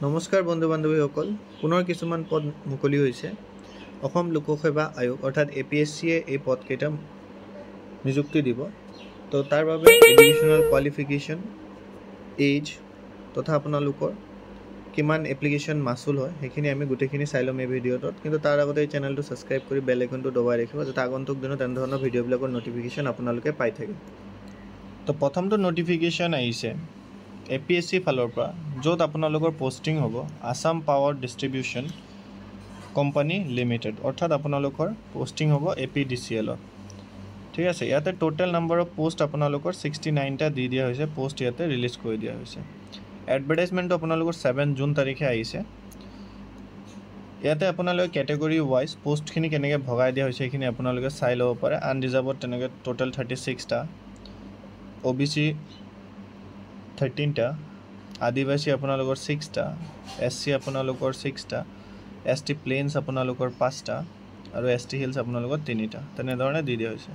নমস্কাৰ বন্ধু বান্ধৱীসকল, পুনৰ কিছুমান পদ মুকলি হৈছে। অসম লোকসেৱা আয়োগ অৰ্থাৎ APSCয়ে এই পদকেইটা নিযুক্তি দিব। তো তাৰ বাবে এডুকেশ্যনেল কোৱালিফিকেশ্যন, এজ তথা আপোনালোকৰ কিমান এপ্লিকেশ্যন মাচুল হয় সেইখিনি আমি গোটেইখিনি চাই ল'ম এই ভিডিঅ'টোত। কিন্তু তাৰ আগতে এই চেনেলটো ছাবস্ক্ৰাইব কৰি বেল আইকনটো দবাই ৰাখিব, যাতে আগন্তুক দিনত এনেধৰণৰ ভিডিঅ'বিলাকৰ নটিফিকেশ্যন আপোনালোকে পাই থাকে। তো প্ৰথমটো নটিফিকেশ্যন আহিছে APSC ফালৰ পৰা, য'ত আপোনালোকৰ পষ্টিং হ'ব Assam power distribution company limited, অৰ্থাৎ আপোনালোকৰ পষ্টিং হ'ব APDCLত। ঠিক আছে, ইয়াতে টোটেল নাম্বাৰ অফ পোষ্ট আপোনালোকৰ 69টা দি দিয়া হৈছে, পোষ্ট ইয়াতে ৰিলিজ কৰি দিয়া হৈছে। এডভাৰটাইজমেণ্টটো আপোনালোকৰ 7 জুন তাৰিখে আহিছে। ইয়াতে আপোনালোকে কেটেগৰী ৱাইজ পোষ্টখিনি কেনেকৈ ভগাই দিয়া হৈছে সেইখিনি আপোনালোকে চাই ল'ব পাৰে। আনৰিজাৰ্ভত তেনেকৈ টোটেল 36টা, OBC 13টা, আদিবাসী আপোনালোকৰ 6টা, SC আপোনালোকৰ 6টা, ST প্লেইনছ আপোনালোকৰ 5টা আৰু ST হিলছ আপোনালোকৰ 3টা, তেনেধৰণে দি দিয়া হৈছে।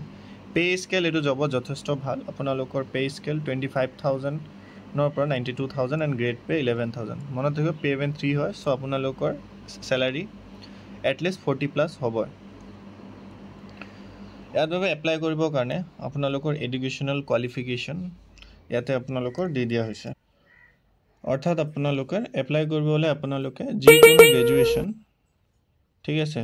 পে স্কেল এইটো জবত যথেষ্ট ভাল। আপোনালোকৰ পে স্কেল 25,000ৰ পৰা 92,000 এণ্ড গ্ৰেড পে 11,000। মনত ৰাখিব পে' 3 হয়, চ' আপোনালোকৰ চেলাৰী এটলিষ্ট 40+ হ'ব। ইয়াৰ বাবে এপ্লাই কৰিবৰ কাৰণে আপোনালোকৰ এডুকেশ্যনেল কোৱালিফিকেশ্যন ইয়াতে আপোনালোকৰ দি দিয়া হৈছে। অৰ্থাৎ আপোনালোকে এপ্লাই কৰিব হ'লে আপোনালোকে যিকোনো গ্ৰেজুৱেশ্যন, ঠিক আছে,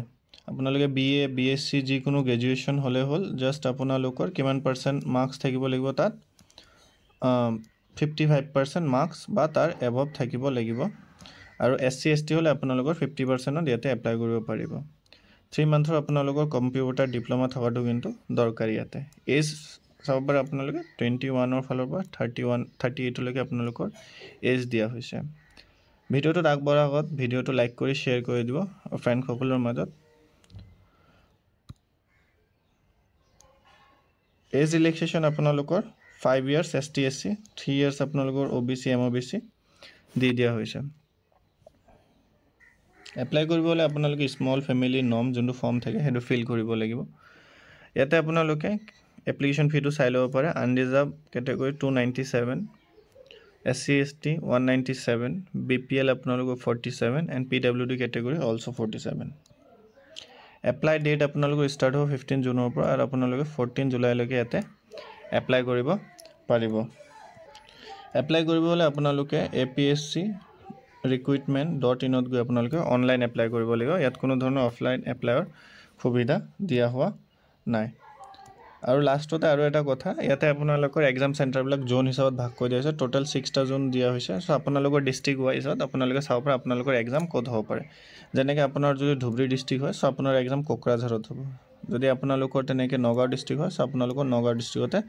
আপোনালোকে BA BSc যিকোনো গ্ৰেজুৱেশ্যন হ'লে হ'ল। জাষ্ট আপোনালোকৰ কিমান পাৰ্চেণ্ট মাৰ্কছ থাকিব লাগিব, তাত 55% মাৰ্কছ বা তাৰ এবভ থাকিব লাগিব। আৰু SC ST হ'লে আপোনালোকৰ 50%ত ইয়াতে এপ্লাই কৰিব পাৰিব। 3 মান্থৰ আপোনালোকৰ কম্পিউটাৰ ডিপ্ল'মা থকাটো কিন্তু দৰকাৰী ইয়াতে। এজ চাব পাৰে আপোনালোকে 21ৰ ফালৰ পৰা 38লৈকে আপোনালোকৰ এজ দিয়া হৈছে। ভিডিঅ'টোত আগবঢ়াৰ আগত ভিডিঅ'টো লাইক কৰি শ্বেয়াৰ কৰি দিব ফ্ৰেণ্ডসকলৰ মাজত। এজ ৰিলেক্সেশ্যন আপোনালোকৰ 5 years ST SC, 3 years আপোনালোকৰ OBC MOBC দি দিয়া হৈছে। এপ্লাই কৰিব হ'লে আপোনালোকে স্মল ফেমিলি নৰ্ম যোনটো ফৰ্ম থাকে সেইটো ফিল কৰিব লাগিব। ইয়াতে আপোনালোকে এপ্লিকেশ্যন ফিটো চাই ল'ব পাৰে। Unreserve category 297, SC ST 197, BPL আপোনালোকৰ 47 and PWD category also' 47। Apply date আপোনালোকৰ ষ্টাৰ্ট হ'ব 15 জুনৰ পৰা আৰু আপোনালোকে 14 জুলাইলৈকে ইয়াতে এপ্লাই কৰিব পাৰিব। এপ্লাই কৰিব হ'লে আপোনালোকে APSC recruitment.in গৈ আপোনালোকে অনলাইন এপ্লাই কৰিব লাগিব। ইয়াত কোনো ধৰণৰ অফলাইন এপ্লাইৰ সুবিধা দিয়া হোৱা নাই। আৰু লাষ্টতে আৰু এটা কথা, ইয়াতে আপোনালোকৰ এক্সাম চেণ্টাৰবিলাক জোন হিচাপত ভাগ কৰি দিয়া হৈছে। টোটেল 6টা জোন দিয়া হৈছে। চ' আপোনালোকৰ ডিষ্ট্ৰিক্ট ৱাইজত আপোনালোকে চাব পাৰে আপোনালোকৰ এক্সাম ক'ত হ'ব পাৰে। যেনেকৈ আপোনাৰ যদি ধুবুৰী ডিষ্ট্ৰিক্ট হয়, চ' আপোনাৰ এক্সাম কোকৰাঝাৰত হ'ব। যদি আপোনালোকৰ তেনেকৈ নগাঁও ডিষ্ট্ৰিক্ট হয়, চ' আপোনালোকৰ নগাঁও ডিষ্ট্ৰিক্টতে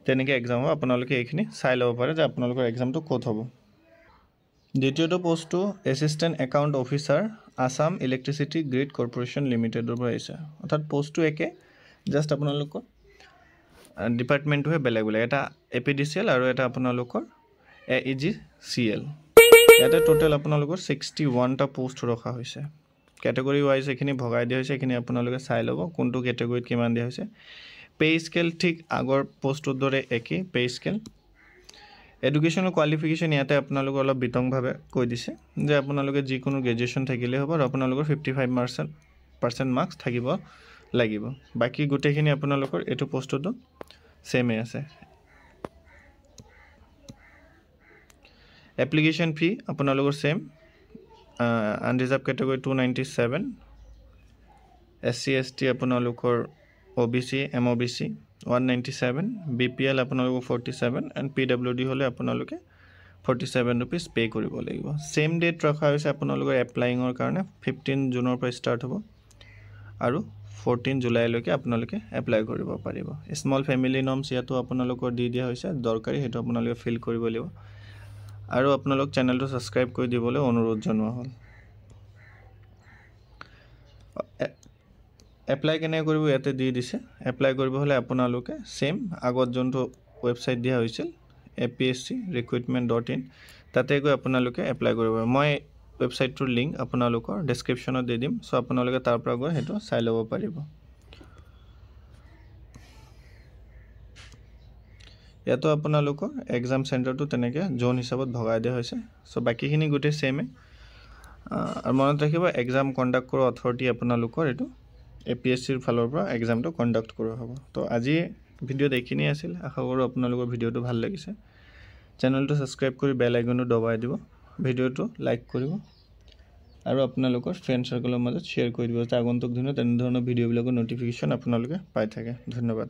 তেনেকৈ এক্সাম হ'ব। আপোনালোকে এইখিনি চাই ল'ব পাৰে যে আপোনালোকৰ এক্সামটো ক'ত হ'ব। দ্বিতীয়টো পোষ্টটো assistant account officer Assam electricity grid corporation লিমিটেডৰ পৰা আহিছে। অৰ্থাৎ পোষ্টটো একে, জাষ্ট আপোনালোকৰ ডিপাৰ্টমেণ্টটোহে বেলেগ বেলেগ। এটা APDCL আৰু এটা আপোনালোকৰ AEGCL। ইয়াতে টোটেল আপোনালোকৰ 61টা পোষ্ট ৰখা হৈছে। কেটেগৰী ৱাইজ এইখিনি ভগাই দিয়া হৈছে, এইখিনি আপোনালোকে চাই ল'ব কোনটো কেটেগৰীত কিমান দিয়া হৈছে। পে স্কেল ঠিক আগৰ পোষ্টটোৰ দৰে একেই পে স্কেল। এডুকেশ্যনেল কোৱালিফিকেশ্যন ইয়াতে আপোনালোকে অলপ বিতংভাৱে কৈ দিছে যে আপোনালোকে যিকোনো গ্ৰেজুৱেশ্যন থাকিলেই হ'ব আৰু আপোনালোকৰ 55% মাৰ্কছ থাকিব লাগিব। বাকী গোটেইখিনি আপোনালোকৰ এইটো পোষ্টতো ছেমে আছে। এপ্লিকেশ্যন ফি আপোনালোকৰ same. Unreserve category 297, SC ST আপোনালোকৰ OBC MOBC 197, BPL আপোনালোকৰ 47 এণ্ড PWD হ'লে আপোনালোকে 47 rupees পে' কৰিব লাগিব। ছেম ডেট ৰখা হৈছে আপোনালোকৰ এপ্লাইঙৰ কাৰণে। 15 জুনৰ পৰা ষ্টাৰ্ট হ'ব আৰু 14 জুলাইলৈকে আপোনালোকে এপ্লাই কৰিব পাৰিব। স্মল ফেমিলি নৰ্মছ ইয়াতো আপোনালোকৰ দি দিয়া হৈছে, দৰকাৰী, সেইটো আপোনালোকে ফিল কৰিব লাগিব। আৰু আপোনালোক চেনেলটো ছাবস্ক্ৰাইব কৰি দিবলৈ অনুৰোধ জনোৱা হ'ল। এপ্লাই কেনেকৈ কৰিব ইয়াতে দি দিছে। এপ্লাই কৰিব হ'লে আপোনালোকে ছেম আগত যোনটো ৱেবছাইট দিয়া হৈছিল APSC recruitment.in, তাতে গৈ আপোনালোকে এপ্লাই কৰিব। মই ৱেবছাইটটোৰ লিংক আপোনালোকৰ ডেছক্ৰিপশ্যনত দি দিম, চ' আপোনালোকে তাৰ পৰা গৈ সেইটো চাই ল'ব পাৰিব। ইয়াতো আপোনালোকৰ এক্সাম চেণ্টাৰটো তেনেকৈ জোন হিচাপত ভগাই দিয়া হৈছে। চ' বাকীখিনি গোটেই ছেমে। আৰু মনত ৰাখিব এক্সাম কণ্ডাক্ট কৰা অথৰিটি আপোনালোকৰ এইটো APSCৰ ফালৰ পৰা এক্সামটো কণ্ডাক্ট কৰা হ'ব। তো আজি ভিডিঅ'ত এইখিনিয়ে আছিল। আশা কৰোঁ আপোনালোকৰ ভিডিঅ'টো ভাল লাগিছে। চেনেলটো ছাবস্ক্ৰাইব কৰি বেল আইকনটো দবাই দিব, ভিডিঅ'টো লাইক কৰিব আৰু আপোনালোকৰ ফ্ৰেণ্ড চাৰ্কলৰ মাজত শ্বেয়াৰ কৰি দিব যাতে আগন্তুক দিনত এনেধৰণৰ ভিডিঅ'বিলাকৰ ন'টিফিকেশ্যন আপোনালোকে পাই থাকে। ধন্যবাদ।